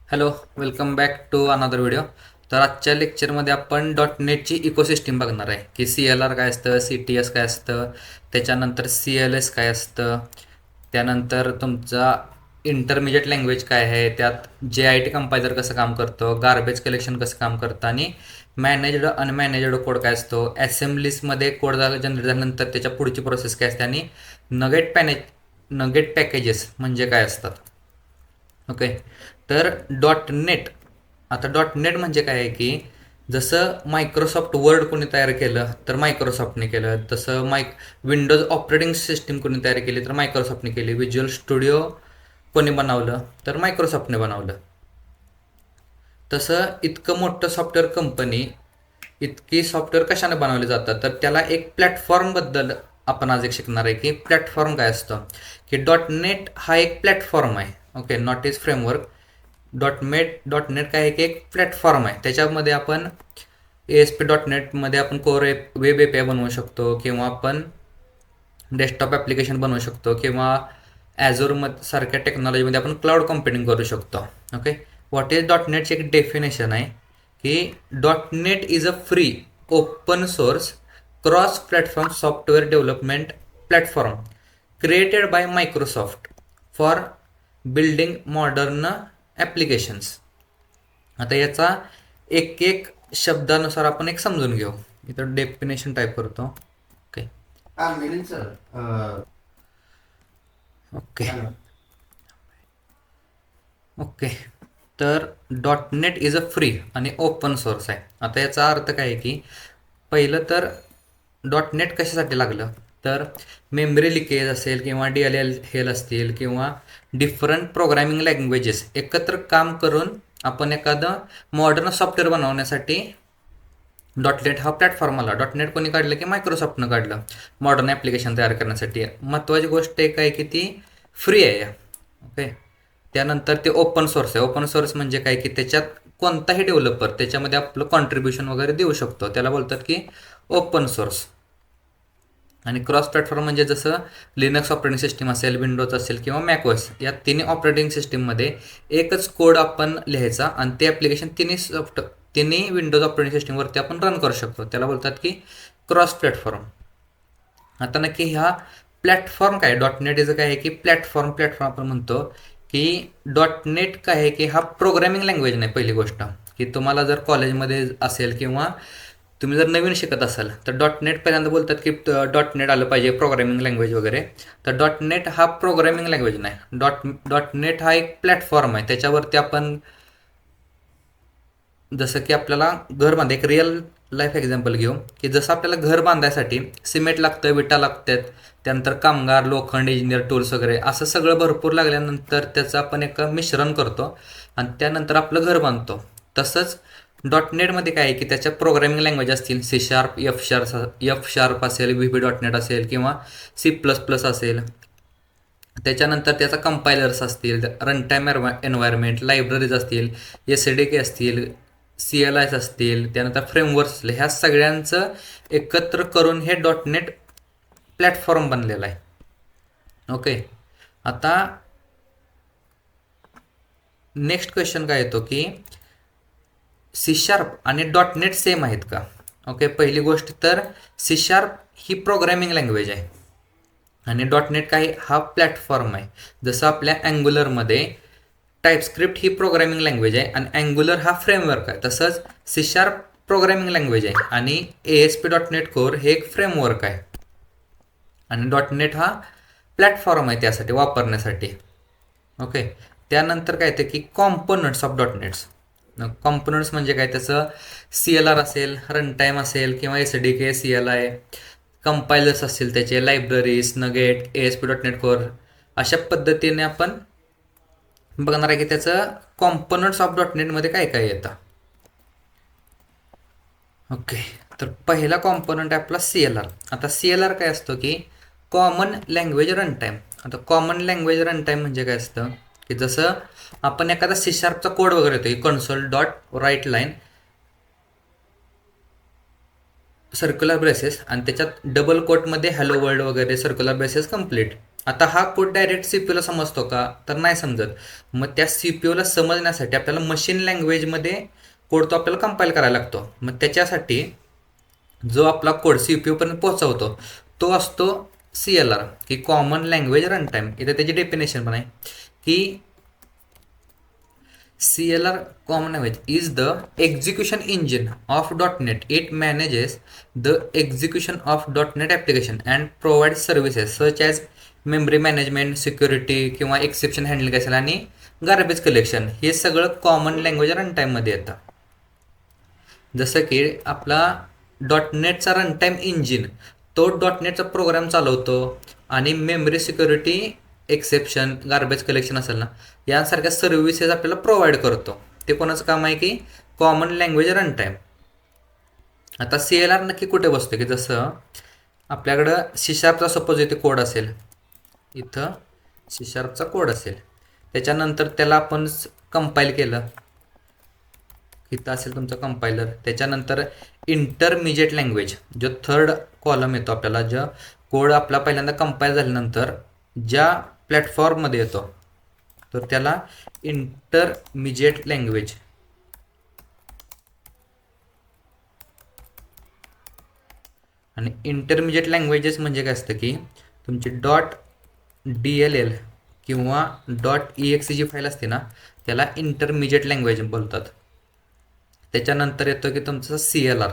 Hello, welcome back to another video. तर आजच्या लेक्चरमध्ये आपण डॉट नेटची इकोसिस्टीम बघणार आहे की CLR काय असतं, CTS काय असतं, त्याच्यानंतर CLS काय असतं, त्यानंतर तुमचा इंटरमिजिएट लँग्वेज काय आहे, त्यात JIT कंपायलर कसं काम करतं, गार्बेज कलेक्शन कसं काम करतं आणि मॅनेज्ड अनमॅनेज्ड कोड काय असतो, असेंब्लीजमध्ये कोड जनरेट झाल्यानंतर त्याच्या पुढची प्रोसेस काय असते आणि नगेट पॅकेजेस म्हणजे काय असतात. ओके. तर डॉट नेट, आता डॉट नेट म्हणजे काय आहे की जसं मायक्रोसॉफ्ट वर्ड कोणी तयार केलं तर मायक्रोसॉफ्टने केलं, तसं विंडोज ऑपरेटिंग सिस्टीम कोणी तयार केली तर मायक्रोसॉफ्टने केली, व्हिज्युअल स्टुडिओ कोणी बनवलं तर मायक्रोसॉफ्टने बनवलं. तसं इतकं मोठं सॉफ्टवेअर कंपनी इतकी सॉफ्टवेअर कशाने बनवले जातात तर त्याला एक प्लॅटफॉर्मबद्दल आपण आज एक शिकणार आहे की प्लॅटफॉर्म काय असतं. की डॉट नेट हा एक प्लॅटफॉर्म आहे. Okay, not is framework. Dot net काय आहे की एक प्लॅटफॉर्म आहे. त्याच्यामध्ये आपण ASP.NET मध्ये आपण कोर वेब API बनवू शकतो किंवा आपण डेस्कटॉप ॲप्लिकेशन बनवू शकतो किंवा ॲझोर सारख्या टेक्नॉलॉजीमध्ये आपण क्लाउड कॉम्प्युटिंग करू शकतो. ओके. व्हॉट इज डॉट नेटची एक डेफिनेशन आहे की dot net is a free open source cross platform software development platform created by Microsoft for building modern applications. आता याचा एक एक शब्दानुसार आपण एक समजून घेऊ. इथं डेफिनेशन टाईप करतो. Okay. Milind sir okay. Hello. Okay. तर dot net is a free आणि ओपन सोर्स आहे. आता याचा अर्थ काय आहे की पहिलं तर डॉट नेट कशासाठी लागलं तर मेमरी लिकेज असेल किंवा DLL असतील किंवा डिफरंट प्रोग्रॅमिंग लँग्वेजेस एकत्र काम करून आपण एखादं मॉडर्न सॉफ्टवेअर बनवण्यासाठी डॉट नेट हा प्लॅटफॉर्म आला. डॉट नेट कोणी काढलं की मायक्रोसॉफ्टनं काढलं मॉडर्न ॲप्लिकेशन तयार करण्यासाठी. महत्त्वाची गोष्ट एक आहे की ती फ्री आहे. ओके. त्यानंतर ते ओपन सोर्स आहे. ओपन सोर्स म्हणजे काय की त्याच्यात कोणताही डेव्हलपर त्याच्यामध्ये आपलं कॉन्ट्रीब्युशन वगैरे देऊ शकतो, त्याला बोलतात की ओपन सोर्स. आणि क्रॉस प्लॅटफॉर्म म्हणजे जसं लिनक्स ऑपरेटिंग सिस्टीम असेल, विंडोज असेल किंवा मॅकओएस, या तिन्ही ऑपरेटिंग सिस्टीममध्ये एकच कोड आपण लिहायचा आणि ते ॲप्लिकेशन तिन्ही विंडोज ऑपरेटिंग सिस्टीमवरती आपण रन करू शकतो, त्याला बोलतात की क्रॉस प्लॅटफॉर्म. आता नक्की ह्या प्लॅटफॉर्म काय डॉट नेट इज काय आहे की प्लॅटफॉर्म आपण म्हणतो की डॉट नेट काय आहे की हा प्रोग्रॅमिंग लँग्वेज नाही. पहिली गोष्ट की तुम्हाला जर कॉलेजमध्ये असेल किंवा तुम्ही जर नवीन शिकत असाल तर डॉट नेट पहिल्यांदा बोलतात की डॉट नेट आलं पाहिजे प्रोग्रॅमिंग लँग्वेज वगैरे. तर डॉट नेट हा प्रोग्रॅमिंग लँग्वेज नाही. डॉट नेट हा एक प्लॅटफॉर्म आहे. त्याच्यावरती आपण जसं की आपल्याला घर बांधा एक रिअल लाईफ एक्झाम्पल घेऊ की जसं आपल्याला घर बांधायसाठी सिमेंट लागतं, विटा लागतात, त्यानंतर कामगार, लोखंड, इंजिनियर, टूल्स वगैरे असं सगळं भरपूर लागल्यानंतर त्याचं आपण एक मिश्रण करतो आणि त्यानंतर आपलं घर बांधतो. तसंच डॉट नेटमध्ये काय आहे की त्याच्या प्रोग्रॅमिंग लँग्वेज असतील C#, F# असेल, VB.NET असेल किंवा C++ असेल. त्याच्यानंतर त्याचा कंपायलर्स असतील, रनटाईम एन्व्हायरमेंट, लायब्ररीज असतील, SDK असतील, CLIs असतील, त्यानंतर फ्रेमवर्क्स असतील, ह्या सगळ्यांचं एकत्र करून हे डॉट नेट प्लॅटफॉर्म बनलेला आहे. ओके. आता नेक्स्ट क्वेश्चन काय येतो की C# आणि डॉट नेट सेम आहेत का. ओके. पहिली गोष्ट तर C# ही प्रोग्रॅमिंग लँग्वेज आहे आणि डॉट नेट काय हा प्लॅटफॉर्म आहे. जसं आपल्या अँग्युलरमध्ये टाईपस्क्रिप्ट ही प्रोग्रॅमिंग लँग्वेज आहे आणि अँग्युलर हा फ्रेमवर्क आहे, तसंच C# प्रोग्रॅमिंग लँग्वेज आहे आणि ASP.NET कोर हे एक फ्रेमवर्क आहे आणि डॉट नेट हा प्लॅटफॉर्म आहे त्यासाठी वापरण्यासाठी. ओके. त्यानंतर काय ते की components of dot nets. Components म्हणजे काय, त्याचं CLR असेल, रनटाईम असेल किंवा SDK, CLI, कंपायलर्स असतील, त्याचे लायब्ररीज, नगेट, ASP.NET कोर, अशा पद्धतीने आपण बघणार आहे की त्याचं कॉम्पोनंट्स ऑफ डॉट नेटमध्ये काय काय येतं. ओके. तर पहिला कॉम्पोनंट आहे आपला CLR. आता CLR काय असतो की कॉमन लँग्वेज रन टाईम. आता कॉमन लँग्वेज रन टाईम म्हणजे काय असतं की जसं आपण एखादा C#चा कोड वगैरे येतो की console.writeLine सर्क्युलर ब्रेसेस आणि त्याच्यात डबल कोटमध्ये हॅलो वर्ल्ड वगैरे सर्क्युलर ब्रेसेस कंप्लीट आता हा कोड डायरेक्ट सीपीयूला समजतो का, तर नाही समजत. मग त्या सीपीयूला समजण्यासाठी आपल्याला मशीन लँग्वेजमध्ये कोड तो आपल्याला कंपाईल करायला लागतो. मग त्याच्यासाठी जो आपला कोड सीपीयू पर्यंत पोहोचवतो तो असतो CLR, की कॉमन लँग्वेज रन टाइम. इथे त्याची डेफिनेशन पण आहे की CLR common language is the execution engine of .NET. It manages the execution of .NET application and provides services such as memory management, security किंवा एक्सेप्शन हँडलिंग असेल आणि garbage collection. हे सगळं कॉमन लँग्वेज रन टाईममध्ये येतं. जसं की आपला .NETचा रन टाईम इंजिन तो .NETचा प्रोग्राम चालवतो आणि memory security, exception, garbage collection असेल ना, यासारख्या सर्व्हिसेस आपल्याला प्रोव्हाइड करतो. ते कोणाचं काम आहे की कॉमन लँग्वेज रन टाईम. आता CLR नक्की कुठे बसतो, की जसं आपल्याकडं C#चा सपोज इथे कोड असेल, इथं C#चा कोड असेल, त्याच्यानंतर त्याला आपण कंपाईल केलं, इथं असेल तुमचं कंपायलर. त्याच्यानंतर इंटरमिजिएट लँग्वेज जो थर्ड कॉलम येतो आपल्याला, ज्या कोड आपला पहिल्यांदा कंपाईल झाल्यानंतर ज्या प्लॅटफॉर्ममध्ये येतो तर त्याला इंटरमिजिएट लँग्वेज. आणि इंटरमिजिएट लँग्वेजेस म्हणजे काय असतं की तुमची .dll किंवा .exe जी फाईल असते ना त्याला इंटरमिजिएट लँग्वेज बोलतात. त्याच्यानंतर येतो की तुमचं CLR.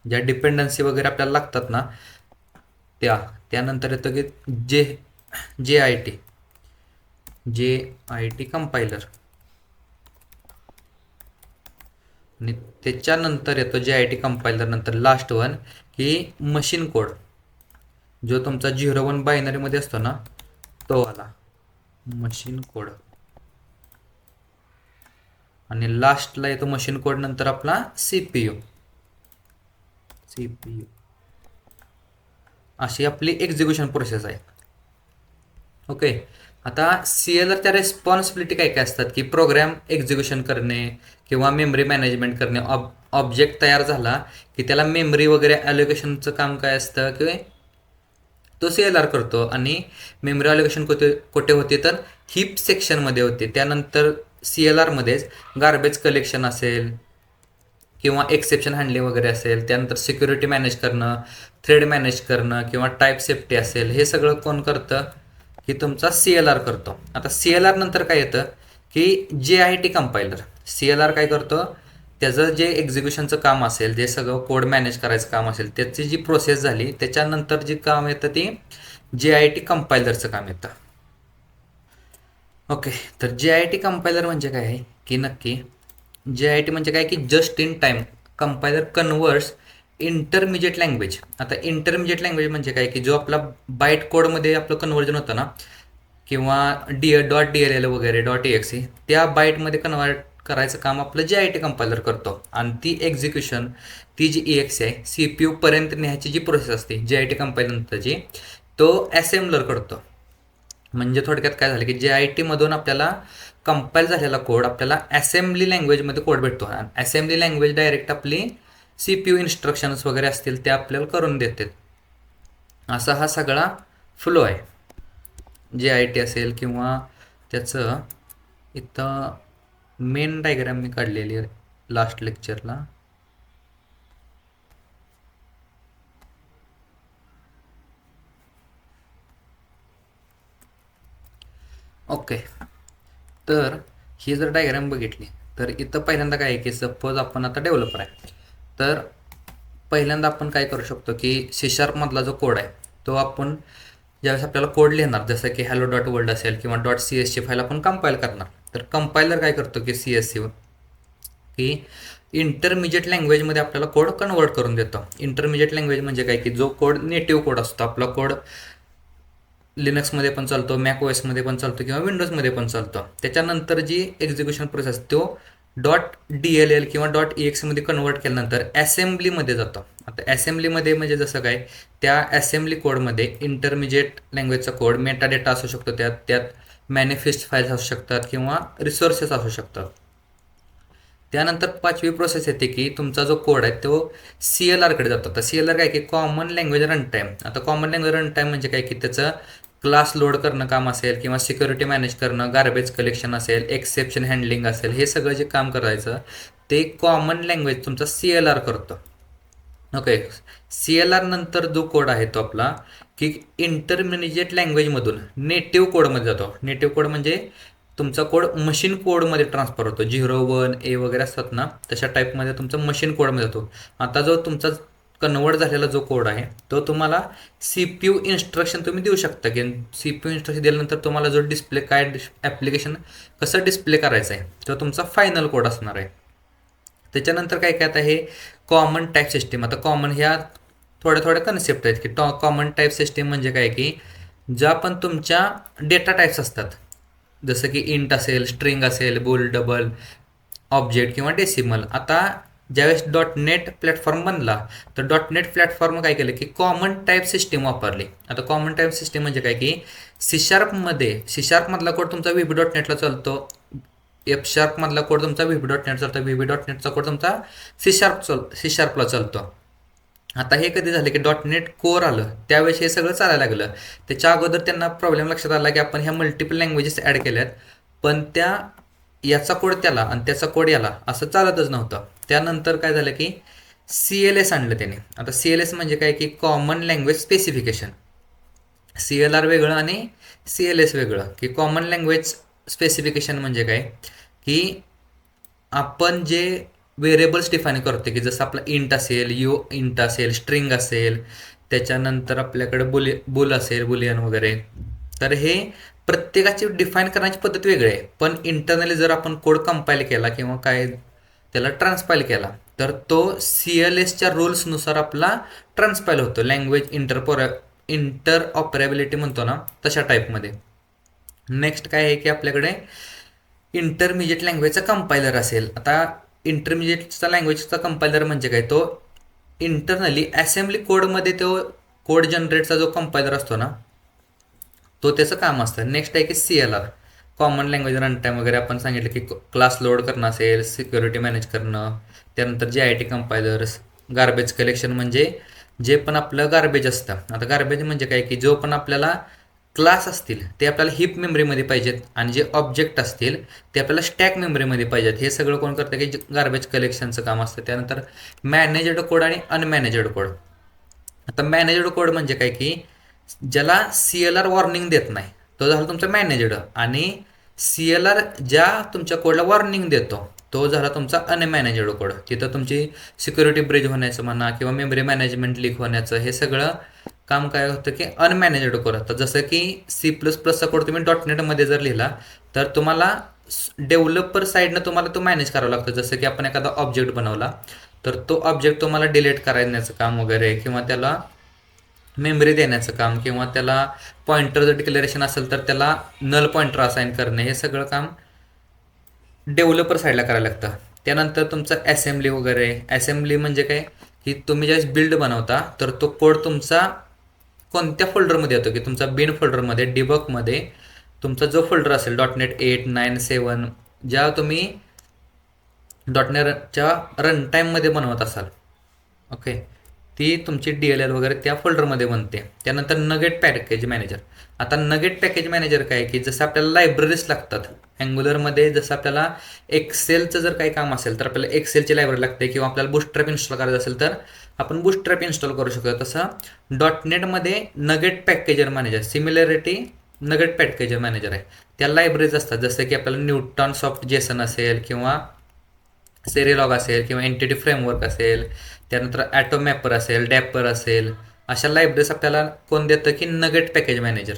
ज्या डिपेंडन्सी वगैरे आपल्याला लागतात ना त्यानंतर येतो की JIT कंपायलर. आणि त्याच्यानंतर येतो JIT कंपायलर नंतर लास्ट वन की मशीन कोड, जो तुमचा 0-1 बायनरीमध्ये असतो ना तो वाला मशीन कोड. आणि लास्टला येतो मशीन कोड नंतर आपला CPU. अशी आपली एक्झिक्युशन प्रोसेस आहे. ओके. आता CLRच्या रेस्पॉन्सिबिलिटी काय काय असतात, की प्रोग्राम एक्झिक्युशन करणे किंवा मेमरी मॅनेजमेंट करणे. ऑब्जेक्ट तयार झाला की त्याला मेमरी वगैरे ॲलोकेशनचं काम काय असतं की तो CLR करतो. आणि मेमरी ॲलोकेशन कुठे होते तर हिप सेक्शनमध्ये होते. त्यानंतर CLRमध्येच गार्बेज कलेक्शन असेल किंवा एक्सेप्शन हँडलिंग वगैरे असेल, त्यानंतर सिक्युरिटी मॅनेज करणं, थ्रेड मॅनेज करणं किंवा टाईप सेफ्टी असेल, हे सगळं कोण करतं की तुमचा CLR करतो. आता CLR नंतर काय येतं की JIT कंपायलर. CLR काय करतो, त्याचं जे एक्झिक्युशनचं काम असेल, जे सगळं कोड मॅनेज करायचं काम असेल, त्याची जी प्रोसेस झाली त्याच्यानंतर जे काम येतं ते JIT कंपायलरचं काम येतं. ओके. तर JIT कंपायलर म्हणजे काय आहे की नक्की JIT म्हणजे काय की just in time compiler converts intermediate language. आता इंटरमिजिएट लँग्वेज म्हणजे काय की जो आपला बाईट कोडमध्ये आपलं कन्वर्जन होतं ना किंवा .dll वगैरे .exe, त्या बाईटमध्ये कन्वर्ट करायचं काम आपलं JIT कंपायलर करतो. आणि ती एक्झिक्युशन, ती जी EXE आहे CPU पर्यंत न्यायची जी प्रोसेस असते JIT कंपायलरची, तो असेंबलर करतो. म्हणजे थोडक्यात काय झालं की JIT मधून आपल्याला कंपाईल झालेला कोड आपल्याला असेंब्ली लँग्वेजमध्ये कोड भेटतो. आणि असेंब्ली लँग्वेज डायरेक्ट आपली CPU इन्स्ट्रक्शन्स वगैरे असतील ते आपल्याला करून देते. असा हा सगळा फ्लो आहे. JIT असेल किंवा त्याचं इथं मेन डायग्राम मी काढलेली आहे लास्ट लेक्चरला. ओके. तर ही जर डायग्राम बघितली तर इथं पहिल्यांदा काय आहे की सपोज आपण आता डेव्हलपर आहे, तर पहिल्यांदा आपण काय करू शकतो की C#मधला जो कोड आहे तो आपण ज्यावेळेस आपल्याला कोड लिहिणार, जसं की hello.world असेल किंवा .cs ची फाईल आपण कंपाईल करणार, तर कंपायलर काय करतो की CSC की इंटरमिजिएट लँग्वेजमध्ये आपल्याला कोड कन्वर्ट करून देतो. इंटरमिजिएट लँग्वेज म्हणजे काय की जो कोड नेटिव्ह कोड असतो, आपला कोड लिनक्समध्ये पण चालतो, मॅकओएसमध्ये पण चालतो किंवा विंडोजमध्ये पण चालतो, त्याच्यानंतर जी एक्झिक्युशन प्रोसेस तो .dll किंवा .exe मध्ये कन्वर्ट केल्यानंतर असेंब्लीमध्ये जातो. आता असेंब्लीमध्ये म्हणजे जसं काय, त्या असेंब्ली कोडमध्ये इंटरमिजिएट लँग्वेजचा कोड, मेटा डेटा असू शकतो, त्यात मॅनिफेस्ट फाईल्स असू शकतात किंवा रिसोर्सेस असू शकतात. त्यानंतर 5वी प्रोसेस येते की तुमचा जो कोड आहे तो CLRकडे जातो. आता CLR काय की कॉमन लँग्वेज रन टाईम. आता कॉमन लँग्वेज रन टाईम म्हणजे काय की त्याचं क्लास लोड करणं काम असेल किंवा सिक्युरिटी मॅनेज करणं, गार्बेज कलेक्शन असेल, एक्सेप्शन हँडलिंग असेल, हे सगळं जे काम करायचं ते कॉमन लँग्वेज तुमचा CLR करतो. ओके. CLR नंतर जो कोड आहे तो आपला की इंटरमिजिएट लँग्वेजमधून नेटिव्ह कोडमध्ये जातो. नेटिव्ह कोड म्हणजे तुमचा कोड मशीन कोडमध्ये ट्रान्सफर होतो. 0, 1, A वगैरे असतात ना, तशा टाईपमध्ये तुमचा मशीन कोडमध्ये जातो. आता जो तुमचा कन्वर्ट झालेला जो कोड आहे तो तुम्हाला CPU इन्स्ट्रक्शन तुम्ही देऊ शकता की CPU इन्स्ट्रक्शन दिल्यानंतर तुम्हाला जो डिस्प्ले काय ॲप्लिकेशन कसं डिस्प्ले करायचं आहे तो तुमचा फायनल कोड असणार आहे. त्याच्यानंतर काय काय आता हे कॉमन टाईप सिस्टीम. आता कॉमन ह्या थोड्या थोड्या कन्सेप्ट आहेत की कॉमन टाईप सिस्टीम म्हणजे काय की ज्या पण तुमच्या डेटा टाईप्स असतात, जसं की इंट असेल, स्ट्रिंग असेल, बुल, डबल, ऑब्जेक्ट किंवा डेसिमल. आता ज्यावेळेस .NET प्लॅटफॉर्म बनला तर .NET प्लॅटफॉर्म काय केलं की कॉमन टाईप सिस्टीम वापरली. आता कॉमन टाईप सिस्टीम म्हणजे काय की C# मधला कोड तुमचा VB.NETला चालतो, F# मधला कोड तुमचा VB.NET चालतो, VB.NETचा कोड तुमचा C#ला चालतो. आता हे कधी झालं की .NET कोर आलं त्यावेळेस हे सगळं चालायला लागलं. त्याच्या अगोदर त्यांना प्रॉब्लेम लक्षात आला की आपण ह्या मल्टिपल लँग्वेजेस ॲड केल्यात, पण याचा कोड त्याला आणि त्याचा कोड याला असं चालतच नव्हतं. त्यानंतर काय झालं की CLS आणलं त्याने. आता CLS म्हणजे काय की कॉमन लँग्वेज स्पेसिफिकेशन. CLR वेगळं आणि CLS वेगळं. की कॉमन लँग्वेज स्पेसिफिकेशन म्हणजे काय की आपण जे व्हेरिएबल्स डिफाईन करतो की जसं आपला इंट असेल, स्ट्रिंग असेल, त्याच्यानंतर आपल्याकडे बुल असेल, बुलियन वगैरे, तर हे प्रत्येकाची डिफाईन करण्याची पद्धत वेगळी आहे. पण इंटरनली जर आपण कोड कंपाईल केला किंवा काय त्याला ट्रान्सपाईल केला तर तो CLSच्या रूल्सनुसार आपला ट्रान्सपाईल होतो. लँग्वेज इंटरऑपरेबिलिटी म्हणतो ना, तशा टाईपमध्ये. नेक्स्ट काय आहे की आपल्याकडे इंटरमिजिएट लँग्वेजचा कंपायलर असेल. आता इंटरमिजिएटचा लँग्वेजचा कंपायलर म्हणजे काय, तो इंटरनली असेंब्ली कोडमध्ये तो कोड जनरेटचा जो कंपायलर असतो ना, तो त्याचं काम असतं. नेक्स्ट आहे की CLR, common language run time वगैरे आपण सांगितलं की क्लास लोड करणं असेल, सिक्युरिटी मॅनेज करणं. त्यानंतर GIT कंपायलर्स, गार्बेज कलेक्शन म्हणजे जे पण आपलं गार्बेज असतं. आता गार्बेज म्हणजे काय की जो पण आपल्याला क्लास असतील ते आपल्याला हिप मेमरीमध्ये पाहिजेत आणि जे ऑब्जेक्ट असतील ते आपल्याला स्टॅक मेमरीमध्ये पाहिजेत. हे सगळं कोण करतं की गार्बेज कलेक्शनचं काम असतं. त्यानंतर मॅनेजड कोड आणि अनमॅनेजड कोड. आता मॅनेजड कोड म्हणजे काय की ज्याला CLR वॉर्निंग देत नाही तो झाला तुमचा मॅनेजड, आणि CLR ज्या तुमच्या कोडला वॉर्निंग देतो तो झाला तुमचा अनमॅनेजड कोड. तिथं तुमची सिक्युरिटी ब्रीच होण्याचं म्हणा किंवा मेमरी मॅनेजमेंट लीक होण्याचं हे सगळं काम काय होतं की अनमॅनेजड कोड होतं. जसं की C++चा कोड तुम्ही .NETमध्ये जर लिहिला तर तुम्हाला डेव्हलपर साईडनं तुम्हाला तो मॅनेज करावा लागतो. जसं की आपण एखादा ऑब्जेक्ट बनवला तर तो ऑब्जेक्ट तुम्हाला डिलीट करायचं काम वगैरे, किंवा त्याला मेमरी देण्याचं काम, किंवा त्याला पॉईंटर जर डिक्लेरेशन असेल तर त्याला नल पॉईंटर असाइन करणे, हे सगळं काम डेव्हलपर साईडला करायला लागतं. त्यानंतर तुमचं असेंब्ली वगैरे. असेंब्ली म्हणजे काय की तुम्ही ज्यावेळेस बिल्ड बनवता तर तो कोड तुमचा कोणत्या फोल्डरमध्ये येतो की तुमचा बिन फोल्डरमध्ये, डिबगमध्ये तुमचा जो फोल्डर असेल .NET 8, 9, 7 ज्या तुम्ही .NETच्या रन टाईममध्ये बनवत असाल, ओके, ती तुमची DLL वगैरे त्या फोल्डरमध्ये बनते. त्यानंतर नगेट पॅकेज मॅनेजर. आता नगेट पॅकेज मॅनेजर काय की जसं आपल्याला लायब्ररीज लागतात अँग्युलरमध्ये, जसं आपल्याला एक्सेलचं जर काही काम असेल तर आपल्याला एक्सेलची लायब्ररी लागते, किंवा आपल्याला बूटस्ट्रॅप इन्स्टॉल करायचं असेल तर आपण बूटस्ट्रॅप इन्स्टॉल करू शकतो. तसं .NETमध्ये NuGet packager manager, similarity NuGet packager manager आहे. त्या लायब्ररीज असतात जसं की आपल्याला न्यूटन सॉफ्ट जेसन असेल, किंवा सेरिलॉग असेल, किंवा एंटिटी फ्रेमवर्क असेल, त्यानंतर ॲटोमॅपर असेल, डॅपर असेल, अशा लायब्ररीज आपल्याला कोण देतं की नगेट पॅकेज मॅनेजर.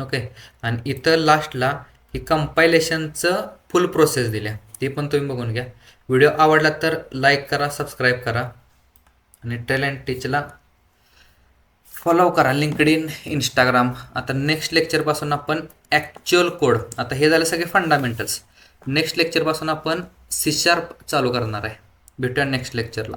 ओके. आणि इथं लास्टला ही कंपायलेशनचं फुल प्रोसेस दिल्या, ती पण तुम्ही बघून घ्या. व्हिडिओ आवडला तर लाईक करा, सबस्क्राईब करा, आणि टॅलेंट टीचला फॉलो करा, LinkedIn, Instagram. आता नेक्स्ट लेक्चरपासून आपण ॲक्च्युअल कोड, आता हे झालं सगळे फंडामेंटल्स. नेक्स्ट लेक्चरपासून आपण C# चालू करणार आहे. भेटूया नेक्स्ट लेक्चरला.